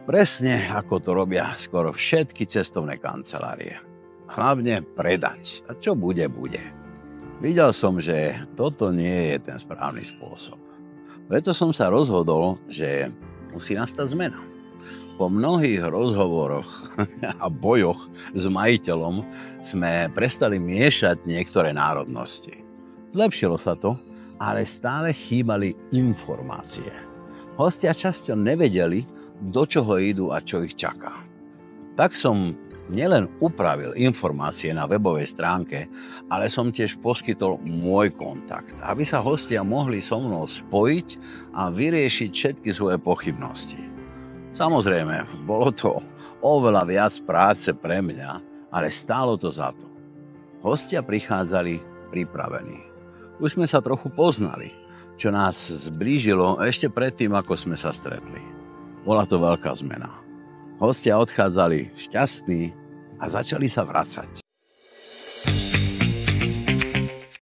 Presne ako to robia skoro všetky cestovné kancelárie. Hlavne predať. A čo bude, bude. Videl som, že toto nie je ten správny spôsob. Preto som sa rozhodol, že musí nastať zmena. Po mnohých rozhovoroch a bojoch s majiteľom sme prestali miešať niektoré národnosti. Zlepšilo sa to, ale stále chýbali informácie. Hostia často nevedeli, do čoho idú a čo ich čaká. Tak som nielen upravil informácie na webovej stránke, ale som tiež poskytol môj kontakt, aby sa hostia mohli so mnou spojiť a vyriešiť všetky svoje pochybnosti. Samozrejme, bolo to oveľa viac práce pre mňa, ale stálo to za to. Hostia prichádzali pripravení. Už sme sa trochu poznali, čo nás zblížilo ešte predtým, ako sme sa stretli. Bola to veľká zmena. Hostia odchádzali šťastní a začali sa vracať.